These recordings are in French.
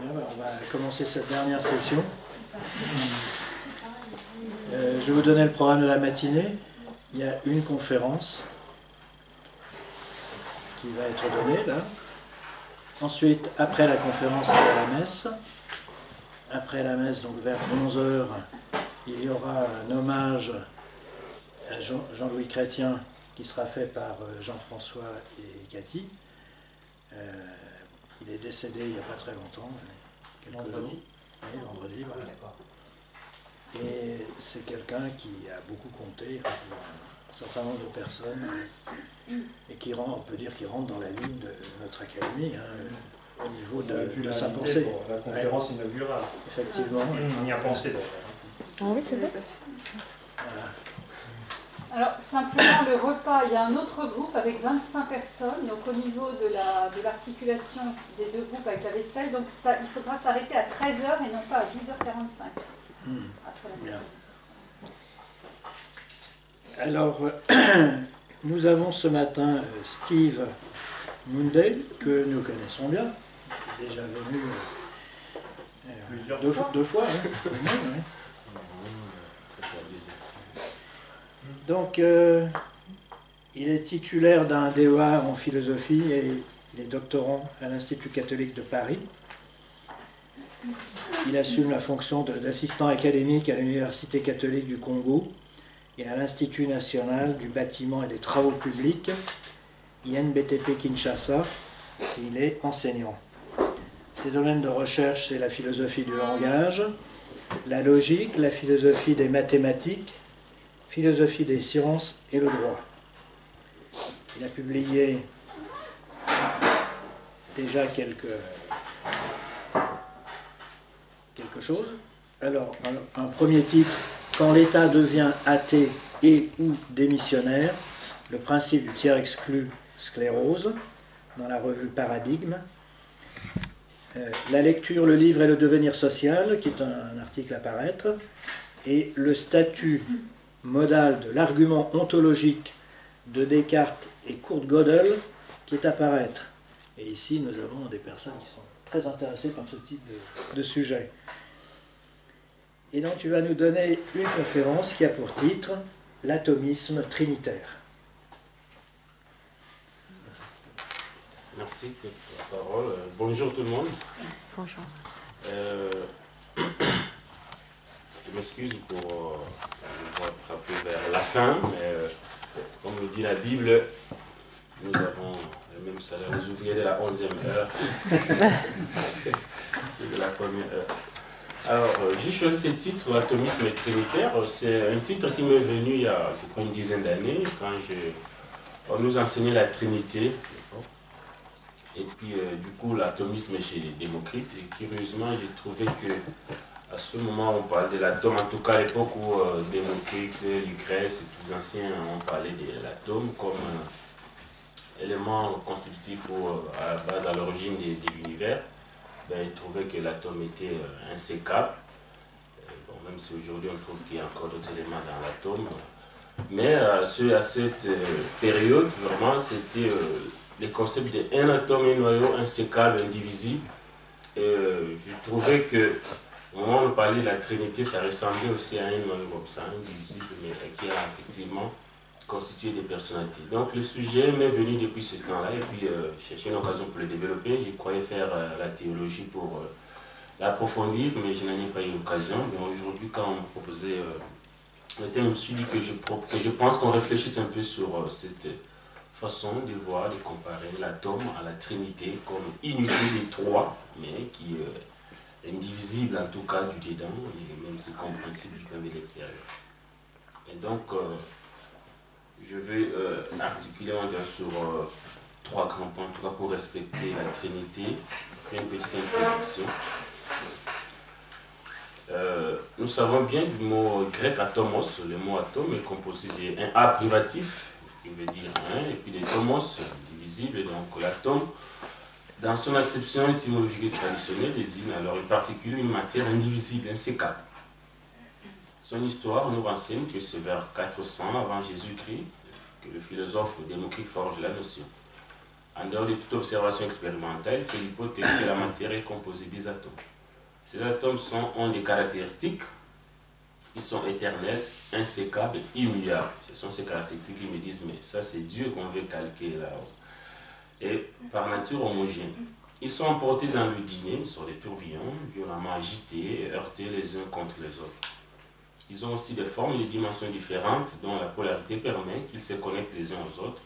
Bien, on va commencer cette dernière session. Je vais vous donner le programme de la matinée. Il y a une conférence qui va être donnée là. Ensuite, après la conférence, il y a la messe. Après la messe, donc vers 11 h, il y aura un hommage à Jean-Louis Chrétien qui sera fait par Jean-François et Cathy. Il est décédé il n'y a pas très longtemps, quelques jours. Oui, vendredi, voilà. Et c'est quelqu'un qui a beaucoup compté pour un certain nombre de personnes et qui rend, on peut dire qu'il rentre dans la ligne de notre académie, hein, au niveau de sa pensée. Pour la conférence inaugurale. Effectivement. On y a pensé d'ailleurs. Ah oui, c'est vrai. Voilà. Alors, simplement, le repas, il y a un autre groupe avec 25 personnes, donc au niveau de l'articulation des deux groupes avec la vaisselle, donc ça, il faudra s'arrêter à 13 h et non pas à 12 h 45. Après la Bien. conférence. Alors, nous avons ce matin Steve Munday, que nous connaissons bien, qui est déjà venu deux fois. Hein, oui. Donc, il est titulaire d'un DEA en philosophie et il est doctorant à l'Institut catholique de Paris. Il assume la fonction d'assistant académique à l'Université catholique du Congo et à l'Institut national du bâtiment et des travaux publics, INBTP Kinshasa. Il est enseignant. Ses domaines de recherche, c'est la philosophie du langage, la logique, la philosophie des mathématiques, philosophie des sciences et le droit. Il a publié déjà quelque chose. Alors, un premier titre, Quand l'État devient athée et ou démissionnaire, le principe du tiers exclu sclérose, dans la revue Paradigme. La lecture, le livre et le devenir social, qui est un article à paraître, et le statut modal de l'argument ontologique de Descartes et Kurt Gödel, qui est à paraître. Et ici, nous avons des personnes qui sont très intéressées par ce type de sujet. Et donc, tu vas nous donner une conférence qui a pour titre « L'atomisme trinitaire ». Merci pour la parole. Bonjour tout le monde. Bonjour. Je m'excuse pour attraper vers la fin, mais comme le dit la Bible, nous avons le même salaire. Les ouvriers de la 11e heure, c'est de la première heure. Alors, j'ai choisi ce titre, l'atomisme trinitaire. C'est un titre qui m'est venu il y a, je crois, une dizaine d'années, quand on nous enseignait la Trinité. Et puis, du coup, l'atomisme chez Démocrite. Et curieusement, j'ai trouvé que à ce moment, on parlait de l'atome, en tout cas à l'époque où Démocrite, Lucrèce et tous les anciens ont parlé de l'atome comme élément constitutif à la base, à l'origine de l'univers. Ben, ils trouvaient que l'atome était insécable. Bon, même si aujourd'hui on trouve qu'il y a encore d'autres éléments dans l'atome. Mais à cette période, vraiment, c'était le concept d'un atome et un noyau insécable, indivisible. Et je trouvais que au moment où on parlait de la Trinité, ça ressemblait aussi à un noyau comme ça, indivisible, mais qui a effectivement constitué des personnalités. Donc le sujet m'est venu depuis ce temps-là, et puis chercher une occasion pour le développer. Je croyais faire la théologie pour l'approfondir, mais je n'en ai pas eu l'occasion. Mais aujourd'hui, quand on me proposait le thème, je me suis dit que je pense qu'on réfléchisse un peu sur cette façon de voir, de comparer l'atome à la Trinité comme unité des trois, mais qui est indivisible en tout cas du dedans, et même c'est compréhensible du point de vue de l'extérieur. Et donc, je vais articuler sur trois grands points, en tout cas pour respecter la Trinité. Une petite introduction. Nous savons bien du mot grec atomos, le mot atome est composé d'un A privatif, qui veut dire un, et puis des tomos, divisible, donc l'atome, dans son acception étymologique et traditionnelle, désigne alors en particulier une matière indivisible, insécable. Son histoire nous renseigne que c'est vers 400 avant Jésus-Christ que le philosophe Démocrite forge la notion. En dehors de toute observation expérimentale, il fait l'hypothèse que la matière est composée des atomes. Ces atomes ont des caractéristiques qui sont éternelles, insécables, immuables. Ce sont ces caractéristiques qui me disent, mais ça c'est Dieu qu'on veut calquer là-haut. Et par nature homogène. Ils sont emportés dans le dîner sur des tourbillons, violemment agités et heurtés les uns contre les autres. Ils ont aussi des formes et des dimensions différentes dont la polarité permet qu'ils se connectent les uns aux autres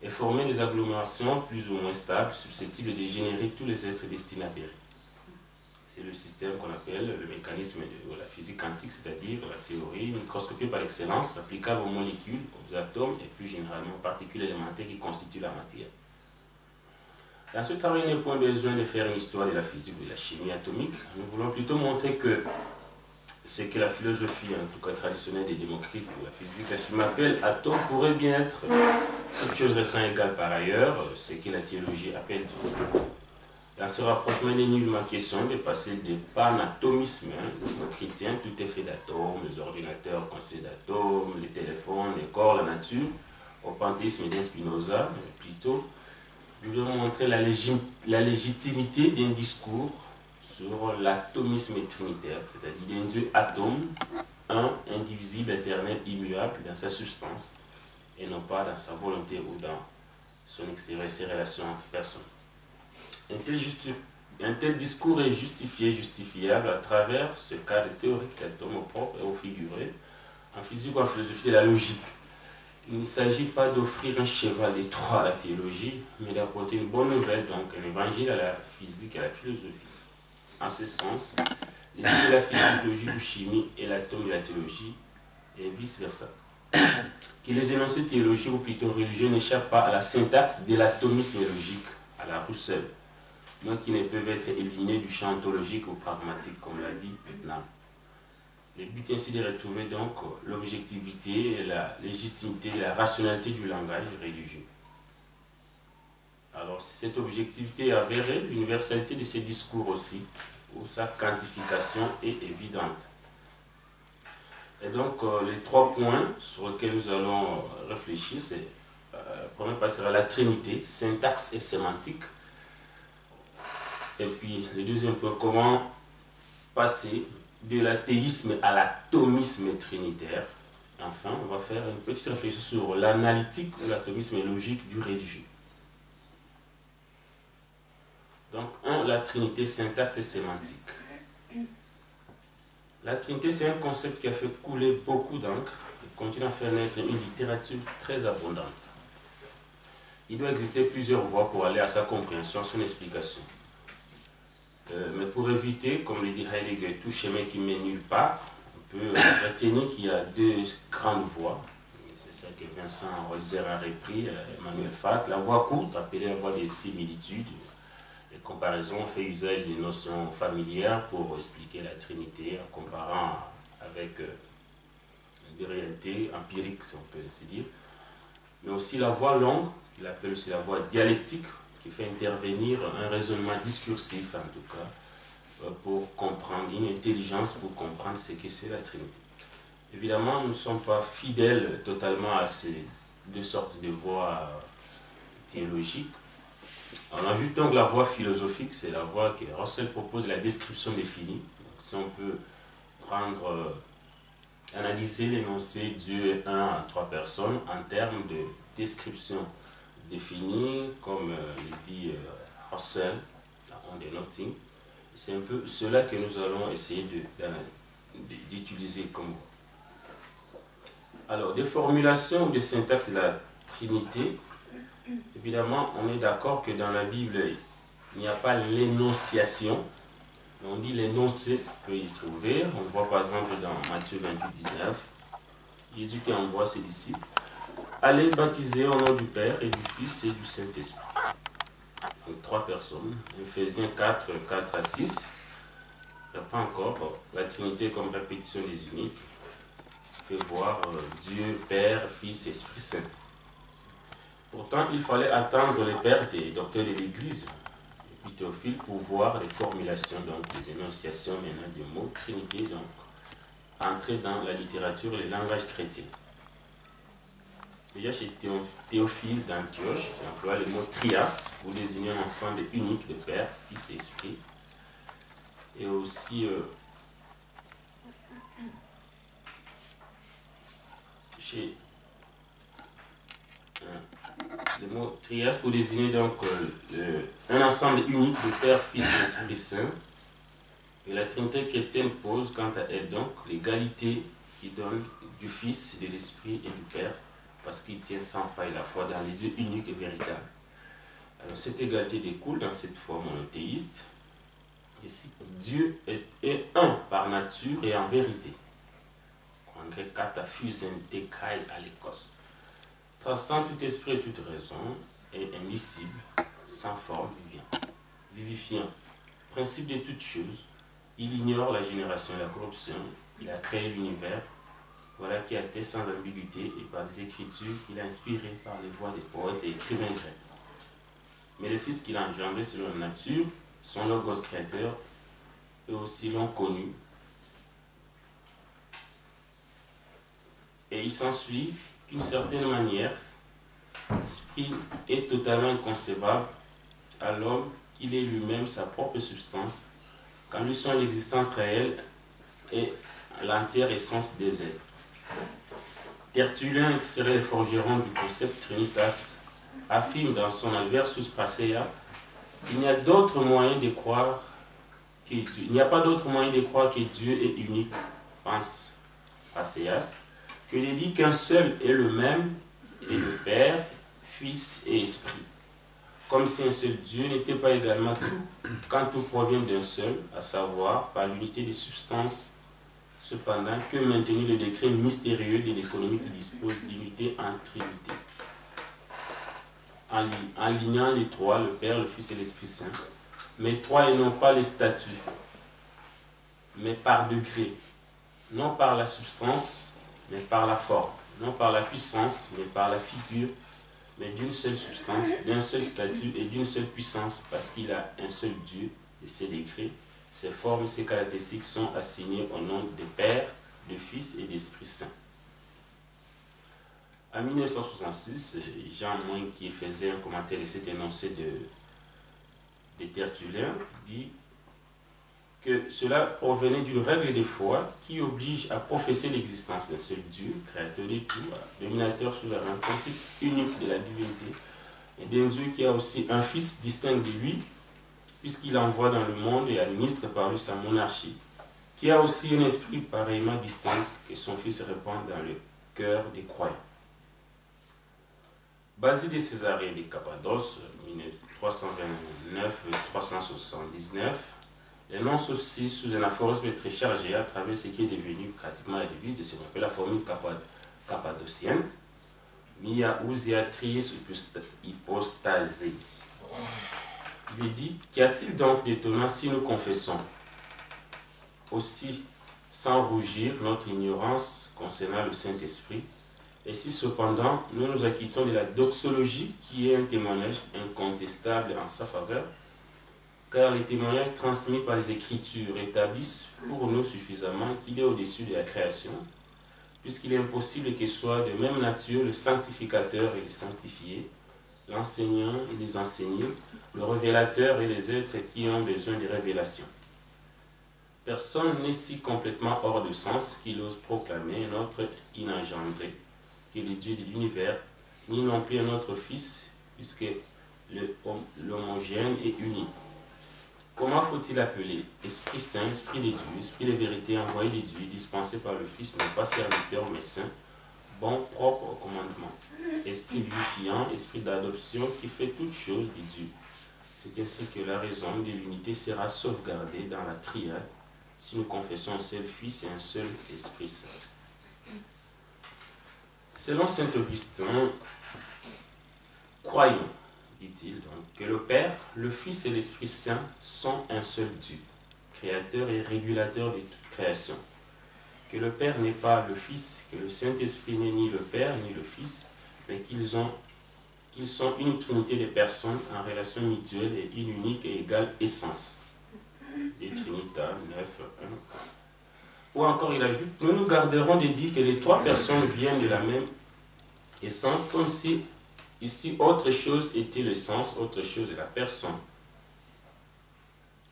et former des agglomérations plus ou moins stables, susceptibles de générer tous les êtres destinés à périr. C'est le système qu'on appelle le mécanisme de la physique quantique, c'est-à-dire la théorie microscopique par excellence, applicable aux molécules, aux atomes et plus généralement aux particules élémentaires qui constituent la matière. Dans ce travail, il n'est point besoin de faire une histoire de la physique ou de la chimie atomique. Nous voulons plutôt montrer que ce que la philosophie, en tout cas traditionnelle des Démocrite, ou la physique, la chimie appelle atome, pourrait bien être, toute chose restant égale par ailleurs, ce que la théologie appelle Dieu. Dans ce rapprochement, il n'est nullement question de passer des panatomismes chrétiens, tout est fait d'atomes, les ordinateurs constitués d'atomes, les téléphones, les corps, la nature, au panthéisme d'un Spinoza, mais plutôt, nous devons montrer la légitimité d'un discours sur l'atomisme trinitaire, c'est-à-dire d'un Dieu atome, un, indivisible, éternel, immuable dans sa substance, et non pas dans sa volonté ou dans son extérieur et ses relations entre personnes. Un tel discours est justifiable à travers ce cadre théorique d'atomes au propre et au figuré, en physique ou en philosophie de la logique. Il ne s'agit pas d'offrir un cheval de Troie à la théologie, mais d'apporter une bonne nouvelle, donc un évangile à la physique et à la philosophie. En ce sens, les deux de la physiologie ou chimie et l'atome de la théologie, et vice-versa. Que les énoncés théologiques ou plutôt religieux n'échappent pas à la syntaxe de l'atomisme logique, à la Roussel, donc qui ne peuvent être éliminés du champ ontologique ou pragmatique, comme l'a dit Putnam. Le but ainsi de retrouver donc l'objectivité, la légitimité et la rationalité du langage religieux. Alors, si cette objectivité est avérée, l'universalité de ces discours aussi, ou sa quantification est évidente. Et donc, les trois points sur lesquels nous allons réfléchir, c'est le premier point sera la Trinité, syntaxe et sémantique. Et puis, le deuxième point, comment passer de l'athéisme à l'atomisme trinitaire. Enfin, on va faire une petite réflexion sur l'analytique ou l'atomisme logique du religieux. Donc, la Trinité, syntaxe et sémantique. La Trinité, c'est un concept qui a fait couler beaucoup d'encre et continue à faire naître une littérature très abondante. Il doit exister plusieurs voies pour aller à sa compréhension, à son explication. Mais pour éviter, comme le dit Heidegger, tout chemin qui mène nulle part, on peut retenir qu'il y a deux grandes voies. C'est ça que Vincent Holzer a repris, Emmanuel Fath. La voie courte, appelée la voie des similitudes. Les comparaisons, on fait usage des notions familières pour expliquer la Trinité en comparant avec des réalités empiriques, si on peut ainsi dire. Mais aussi la voie longue, qu'il appelle aussi la voie dialectique, qui fait intervenir un raisonnement discursif, en tout cas, pour comprendre, une intelligence pour comprendre ce que c'est la Trinité. Évidemment, nous ne sommes pas fidèles totalement à ces deux sortes de voies théologiques. On ajoute donc la voie philosophique, c'est la voie que Russell propose, la description définie. Donc, si on peut prendre, analyser l'énoncé Dieu est un à trois personnes en termes de description définie, comme le dit Russell, on dénoting. C'est un peu cela que nous allons essayer d'utiliser comme voie. Alors, des formulations ou des syntaxes de la Trinité. Évidemment, on est d'accord que dans la Bible, il n'y a pas l'énonciation. On dit l'énoncé, on peut y trouver. On voit par exemple dans Matthieu 28, 19, Jésus qui envoie ses disciples. Allez baptiser au nom du Père et du Fils et du Saint-Esprit. Donc 3 personnes. Ephésiens 4, 4 à 6. Il n'y a pas encore la Trinité comme répétition des uniques. On peut voir Dieu, Père, Fils, Esprit Saint. Pourtant, il fallait attendre les pères des docteurs de l'Église, et puis Théophile, pour voir les formulations, donc des énonciations maintenant du mot Trinité, donc entrer dans la littérature et le langage chrétien. Déjà chez Théophile d'Antioche, qui emploie le mot trias pour désigner un ensemble unique de Père, Fils et Esprit. Et aussi chez le mot trias pour désigner donc un ensemble unique de Père, Fils et Esprit Saint. Et la Trinité chrétienne pose quant à elle donc l'égalité qui donne du Fils, de l'Esprit et du Père, parce qu'il tient sans faille la foi dans les dieux uniques et véritables. Alors cette égalité découle dans cette foi monothéiste. Ici, Dieu est un par nature et en vérité. En grec, kataphysen tekai alekos. Transcend tout esprit et toute raison, est indicible, sans forme, vivifiant. Principe de toutes choses, il ignore la génération et la corruption, il a créé l'univers, voilà qui atteste sans ambiguïté et par les Écritures qu'il a inspirées par les voix des poètes et écrivains grecs. Mais les fils qu'il a engendrés selon la nature, son logos créateur, eux aussi l'ont connu. Et il s'ensuit qu'une certaine manière, l'esprit est totalement inconcevable à l'homme qu'il est lui-même sa propre substance, quand lui sont l'existence réelle et l'entière essence des êtres. Tertullien, qui serait le forgeron du concept Trinitas, affirme dans son Alversus Praseia qu'il n'y a d'autre moyen de croire qu'il n'y a pas d'autre moyen de croire que Dieu est unique, pense Praseas, que de dire qu'un seul est le même et le Père, Fils et Esprit. Comme si un seul Dieu n'était pas également tout, quand tout provient d'un seul, à savoir par l'unité des substances, cependant que maintenir le décret mystérieux de l'économie qui dispose d'unité en Trinité. En lignant les trois, le Père, le Fils et l'Esprit Saint, mais trois et non pas les statuts, mais par degré, non par la substance, mais par la forme, non par la puissance, mais par la figure, mais d'une seule substance, d'un seul statut et d'une seule puissance, parce qu'il a un seul Dieu, et ses décrets, ses formes et ses caractéristiques sont assignés au nom de Père, de Fils et d'Esprit Saint. En 1966, Jean Moin, qui faisait un commentaire de cet énoncé de Tertullien, dit que cela provenait d'une règle de foi qui oblige à professer l'existence d'un seul Dieu, créateur de tout, dominateur souverain, principe unique de la divinité, et d'un Dieu qui a aussi un Fils distinct de lui, puisqu'il envoie dans le monde et administre par lui sa monarchie, qui a aussi un esprit pareillement distinct que son Fils répand dans le cœur des croyants. Basile de Césarée de Cappadoce, 1329-379, énonce aussi sous un aphorisme très chargé à travers ce qui est devenu pratiquement la devise de ce qu'on appelle la formule cappadocienne, Mia usia triis hypostases. Il est dit, qu'y a-t-il donc d'étonnant si nous confessons aussi sans rougir notre ignorance concernant le Saint-Esprit, et si cependant nous nous acquittons de la doxologie qui est un témoignage incontestable en sa faveur, car les témoignages transmis par les Écritures établissent pour nous suffisamment qu'il est au-dessus de la création, puisqu'il est impossible qu'il soit de même nature le sanctificateur et le sanctifié, l'enseignant et les enseignés, le révélateur et les êtres qui ont besoin de révélation. Personne n'est si complètement hors de sens qu'il ose proclamer un autre inengendré que le Dieu de l'univers, ni non plus un autre Fils, puisque l'homogène est uni. Comment faut-il appeler Esprit Saint, Esprit de Dieu, Esprit de vérité, envoyé de Dieu, dispensé par le Fils, non pas serviteur mais saint, bon, propre au commandement, Esprit vivifiant, Esprit d'adoption qui fait toutes choses de Dieu. C'est ainsi que la raison de l'unité sera sauvegardée dans la triade si nous confessons un seul Fils et un seul Esprit Saint. Selon saint Augustin, croyons, dit-il, donc, que le Père, le Fils et l'Esprit Saint sont un seul Dieu, créateur et régulateur de toute création. Que le Père n'est pas le Fils, que le Saint-Esprit n'est ni le Père ni le Fils, mais qu'ils sont une trinité de personnes en relation mutuelle et une unique et égale essence. De Trinita 9, 1. Ou encore il ajoute, nous nous garderons de dire que les trois personnes viennent de la même Et sens comme si ici autre chose était le sens, autre chose est la personne.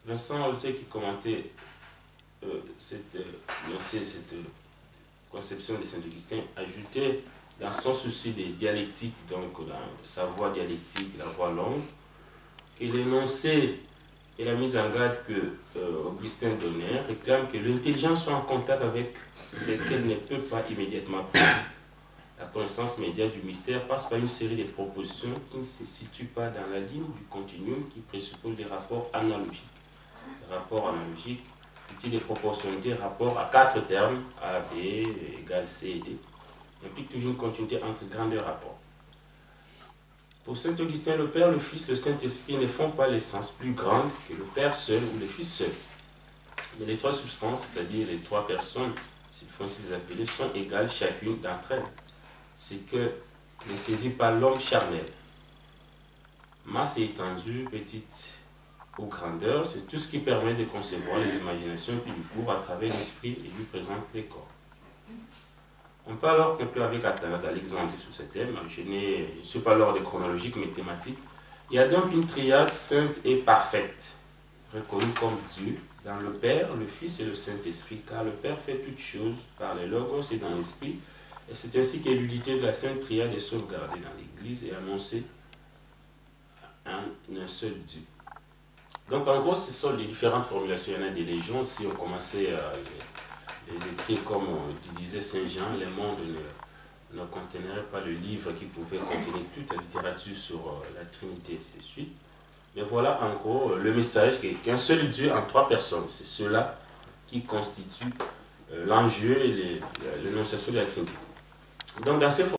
Vincent Holzer qui commentait cette conception de Saint-Augustin ajoutait dans son souci des dialectiques, donc dans sa voix dialectique, la voix longue, que l'énoncé et la mise en garde que Augustin donnait réclame que l'intelligence soit en contact avec ce qu'elle ne peut pas immédiatement prendre. La connaissance médiate du mystère passe par une série de propositions qui ne se situent pas dans la ligne du continuum qui présuppose des rapports analogiques. Les rapports analogiques, outil de proportionnalité, rapport à 4 termes, A, B égale C et D, implique toujours une continuité entre grands rapports. Pour saint Augustin, le Père, le Fils, le Saint-Esprit ne font pas l'essence plus grande que le Père seul ou le Fils seul. Mais les 3 substances, c'est-à-dire les 3 personnes, s'il faut ainsi les appeler, sont égales chacune d'entre elles. C'est que ne saisit pas l'homme charnel. Masse et étendue, petite ou grandeur, c'est tout ce qui permet de concevoir les imaginations qui lui courent à travers l'esprit et lui présentent les corps. On peut alors conclure avec Athanase d'Alexandrie sur ce thème. Je ne suis pas l'ordre chronologique mais thématique. Il y a donc une triade sainte et parfaite, reconnue comme Dieu, dans le Père, le Fils et le Saint-Esprit, car le Père fait toutes choses par le Logos et dans l'Esprit, et c'est ainsi que l'unité de la Sainte Triade est sauvegardée dans l'Église et annoncée en un seul Dieu. Donc en gros, ce sont les différentes formulations. Il y en a des légions. Si on commençait à les écrire comme disait Saint Jean, les mondes ne conteneraient pas le livre qui pouvait contenir toute la littérature sur la Trinité, et ainsi de suite. Mais voilà en gros le message qu'un seul Dieu en 3 personnes. C'est cela qui constitue l'enjeu et l'énonciation de la Trinité. Donc dans ces